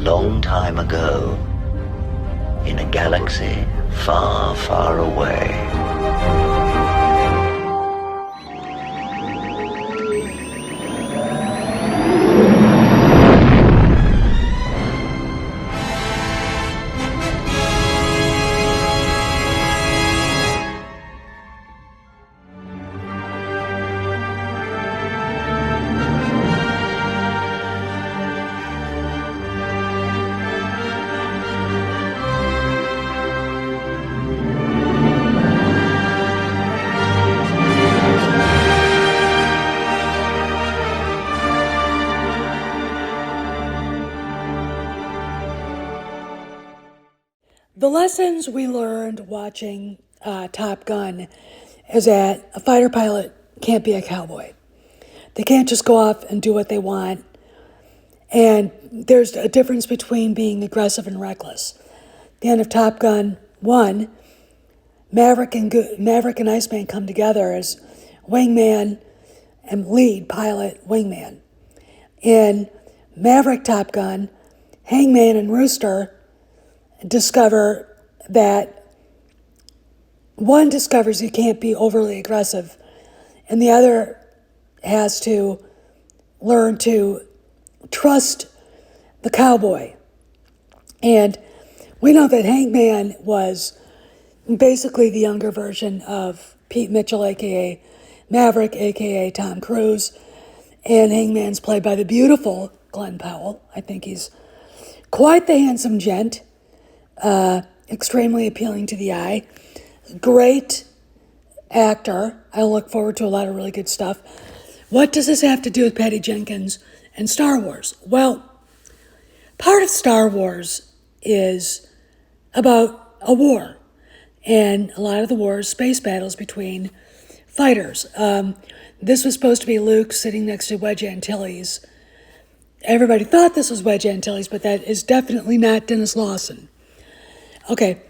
long time ago, in a galaxy far, far away. The lessons we learned watching Top Gun is that a fighter pilot can't be a cowboy. They can't just go off and do what they want. And there's a difference between being aggressive and reckless. At the end of Top Gun 1, Maverick and Iceman come together as wingman and lead pilot wingman. In Maverick Top Gun, Hangman and Rooster discover that one discovers he can't be overly aggressive, and the other has to learn to trust the cowboy. And we know that Hangman was basically the younger version of Pete Mitchell, aka Maverick, aka Tom Cruise, and Hangman's played by the beautiful Glenn Powell. I think he's quite the handsome gent. Extremely appealing to the eye. Great actor. I look forward to a lot of really good stuff. What does this have to do with Patty Jenkins and Star Wars? Well, part of Star Wars is about a war. And a lot of the war is space battles between fighters. This was supposed to be Luke sitting next to Wedge Antilles. Everybody thought this was Wedge Antilles, but that is definitely not Dennis Lawson. Okay,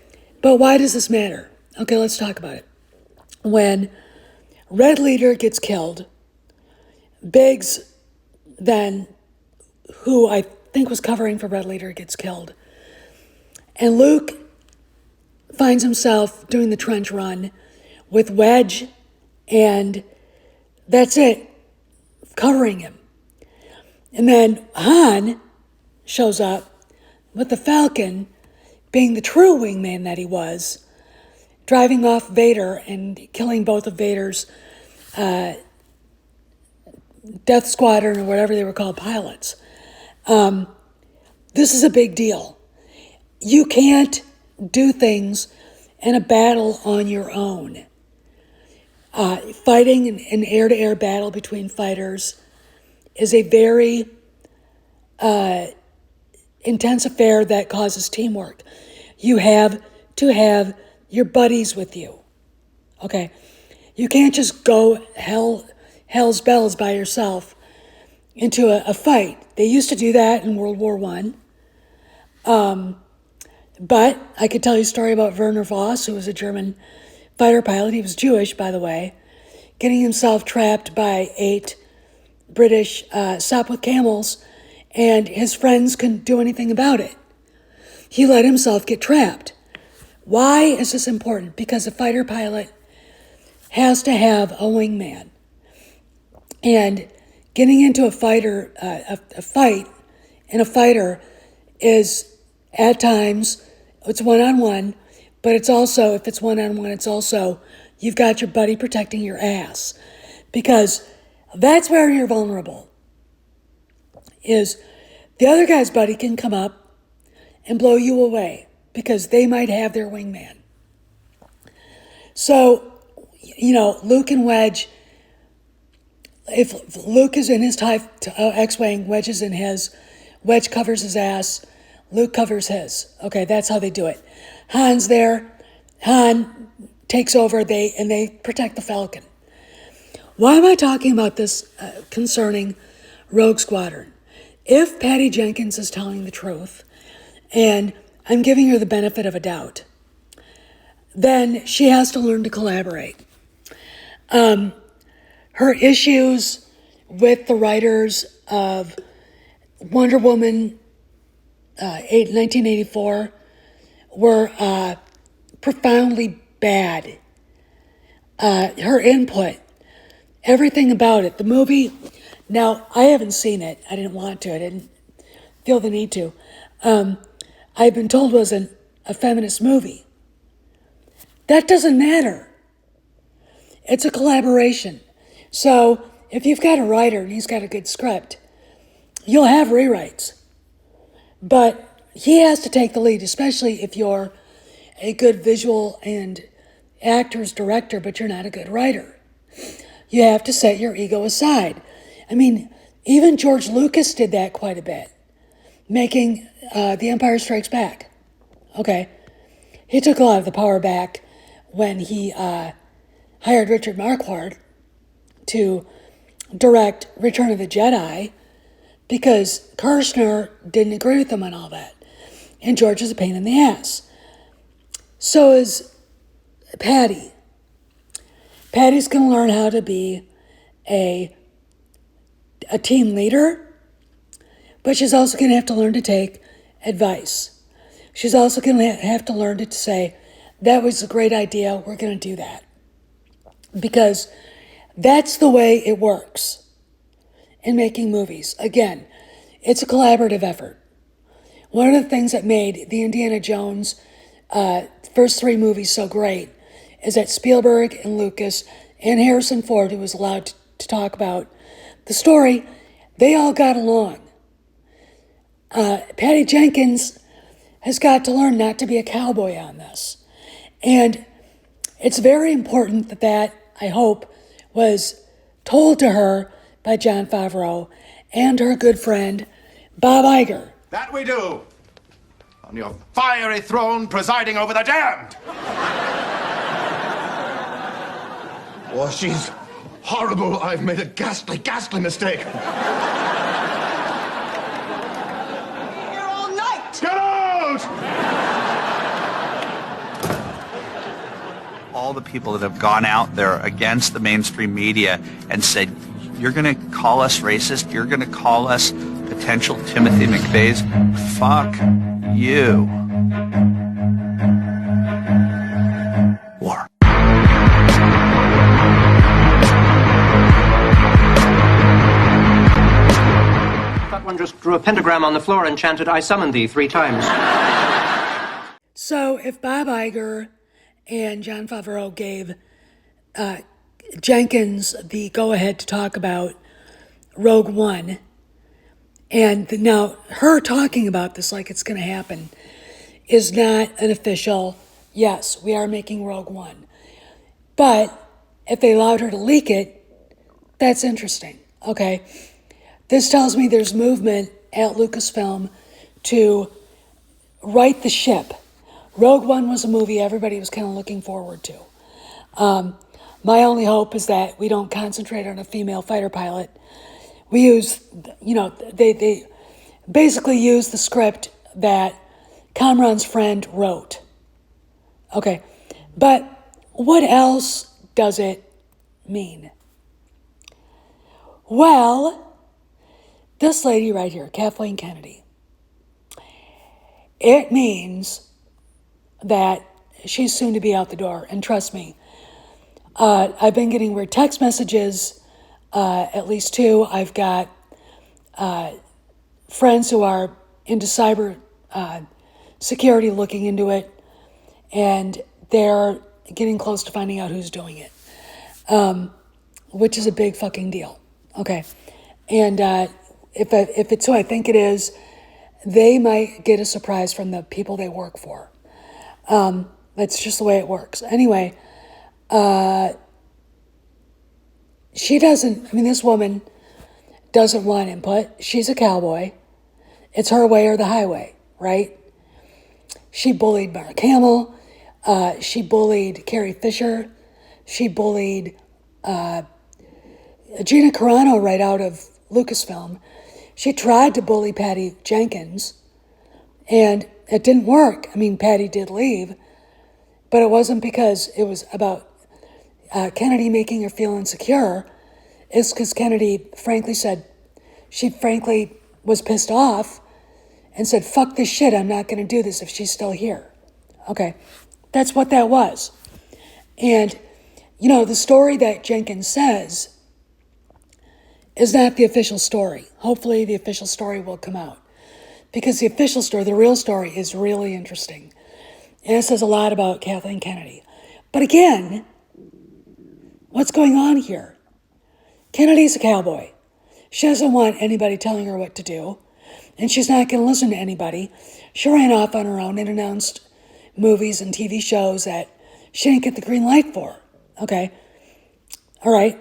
but why does this matter? Okay, let's talk about it. When Red Leader gets killed, Biggs then, who I think was covering for Red Leader, gets killed. And Luke finds himself doing the trench run with Wedge, and that's it, covering him. And then Han shows up with the Falcon, being the true wingman that he was, driving off Vader and killing both of Vader's Death Squadron, or whatever they were called, pilots. This is a big deal. You can't do things in a battle on your own. Fighting an air-to-air battle between fighters is a very intense affair that causes teamwork. You have to have your buddies with you. Okay? You can't just go hell's bells by yourself into a fight. They used to do that in World War I. But I could tell you a story about Werner Voss, who was a German fighter pilot. He was Jewish, by the way, getting himself trapped by 8 British Sopwith camels, and his friends couldn't do anything about it. He let himself get trapped. Why is this important? Because a fighter pilot has to have a wingman. And getting into a fight in a fighter is, at times, it's one-on-one, but it's also, if it's one-on-one, it's also, you've got your buddy protecting your ass. Because that's where you're vulnerable. Is the other guy's buddy can come up and blow you away because they might have their wingman. So, Luke and Wedge, if Luke is in his X-Wing, Wedge is in his, Wedge covers his ass, Luke covers his. Okay, that's how they do it. Han's there, Han takes over, they protect the Falcon. Why am I talking about this concerning Rogue Squadron? If Patty Jenkins is telling the truth, and I'm giving her the benefit of a doubt, then she has to learn to collaborate. Her issues with the writers of Wonder Woman 1984 were profoundly bad. Her input, everything about it, the movie. Now, I haven't seen it. I didn't want to. I didn't feel the need to. I've been told it was a feminist movie. That doesn't matter. It's a collaboration. So if you've got a writer and he's got a good script, you'll have rewrites. But he has to take the lead, especially if you're a good visual and actor's director, but you're not a good writer. You have to set your ego aside. I mean, even George Lucas did that quite a bit, making The Empire Strikes Back. Okay. He took a lot of the power back when he hired Richard Marquardt to direct Return of the Jedi, because Kirshner didn't agree with him on all that. And George is a pain in the ass. So is Patty. Patty's going to learn how to be a team leader, but she's also going to have to learn to take advice. She's also going to have to learn to say, that was a great idea, we're going to do that. Because that's the way it works in making movies. Again, it's a collaborative effort. One of the things that made the Indiana Jones first three movies so great is that Spielberg and Lucas and Harrison Ford, who was allowed to talk about the story, they all got along. Patty Jenkins has got to learn not to be a cowboy on this. And it's very important that I hope, was told to her by Jon Favreau and her good friend, Bob Iger. That we do. On your fiery throne presiding over the damned. Oh, she's horrible. I've made a ghastly, ghastly mistake. Here all night. Get out! All the people that have gone out there against the mainstream media and said, you're going to call us racist, you're going to call us potential Timothy McVeighs, fuck you. War. That one just drew a pentagram on the floor and chanted, I summon thee 3 times. So if Bob Iger and Jon Favreau gave Jenkins the go-ahead to talk about Rogue One, and now her talking about this like it's going to happen is not an official, yes, we are making Rogue One. But if they allowed her to leak it, that's interesting, okay? This tells me there's movement at Lucasfilm to right the ship. Rogue One was a movie everybody was kind of looking forward to. My only hope is that we don't concentrate on a female fighter pilot. We use, they basically use the script that Kamran's friend wrote. Okay, but what else does it mean? Well, this lady right here, Kathleen Kennedy, it means that she's soon to be out the door. And trust me, I've been getting weird text messages, at least 2. I've got friends who are into cyber security looking into it, and they're getting close to finding out who's doing it, which is a big fucking deal. Okay, and if it's who I think it is, they might get a surprise from the people they work for. That's just the way it works. Anyway, this woman doesn't want input. She's a cowboy. It's her way or the highway, right? She bullied Mark Hamill. She bullied Carrie Fisher. She bullied Gina Carano right out of Lucasfilm. She tried to bully Patty Jenkins, and it didn't work. Patty did leave, but it wasn't because it was about Kennedy making her feel insecure. It's because Kennedy frankly said she frankly was pissed off and said, fuck this shit, I'm not going to do this if she's still here. Okay, that's what that was. And, the story that Jenkins says is not the official story. Hopefully the official story will come out. Because the official story, the real story, is really interesting. And it says a lot about Kathleen Kennedy. But again, what's going on here? Kennedy's a cowboy. She doesn't want anybody telling her what to do. And she's not going to listen to anybody. She ran off on her own and announced movies and TV shows that she didn't get the green light for. Okay? All right.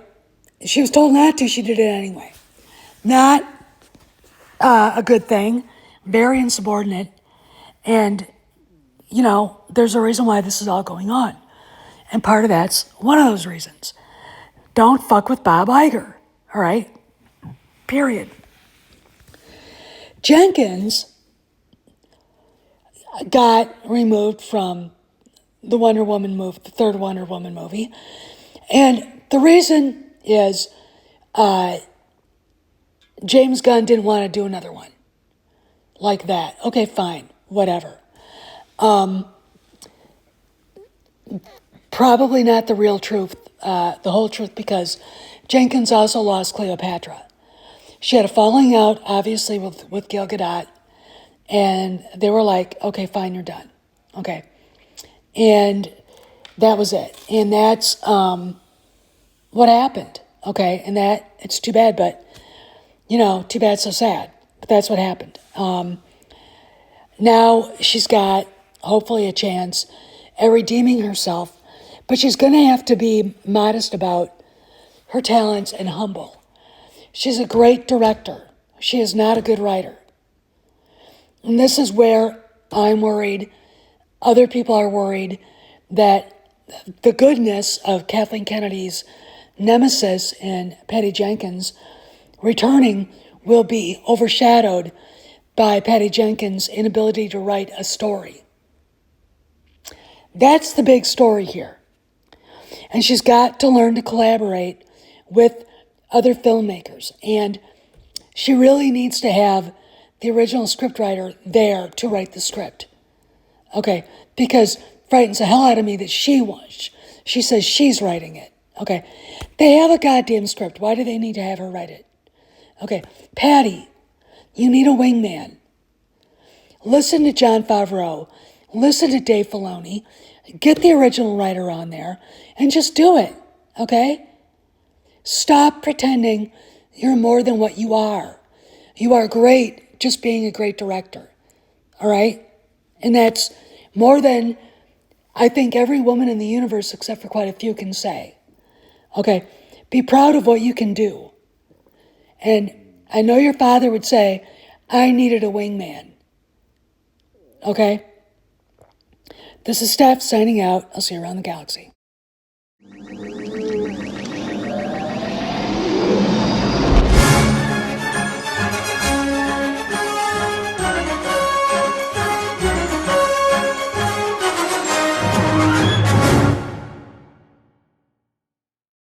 She was told not to. She did it anyway. Not a good thing. Very insubordinate. And, there's a reason why this is all going on. And part of that's one of those reasons. Don't fuck with Bob Iger. All right? Period. Jenkins got removed from the Wonder Woman movie, the third Wonder Woman movie. And the reason is James Gunn didn't want to do another one like that. Okay, fine, whatever. Probably not the real truth, the whole truth, because Jenkins also lost Cleopatra. She had a falling out, obviously, with Gal Gadot, and they were like, okay, fine, you're done. Okay. And that was it. And that's what happened. Okay. And that, it's too bad, but, too bad, so sad. But that's what happened. Now she's got, hopefully, a chance at redeeming herself, but she's going to have to be modest about her talents and humble. She's a great director. She is not a good writer. And this is where I'm worried, other people are worried, that the goodness of Kathleen Kennedy's nemesis in Patty Jenkins returning will be overshadowed by Patty Jenkins' inability to write a story. That's the big story here. And she's got to learn to collaborate with other filmmakers. And she really needs to have the original scriptwriter there to write the script. Okay, because it frightens the hell out of me that she says she's writing it. Okay, they have a goddamn script. Why do they need to have her write it? Okay, Patty, you need a wingman. Listen to Jon Favreau. Listen to Dave Filoni. Get the original writer on there and just do it. Okay? Stop pretending you're more than what you are. You are great just being a great director. All right? And that's more than I think every woman in the universe, except for quite a few, can say. Okay? Be proud of what you can do. And I know your father would say, I needed a wingman. Okay? This is Steph signing out. I'll see you around the galaxy.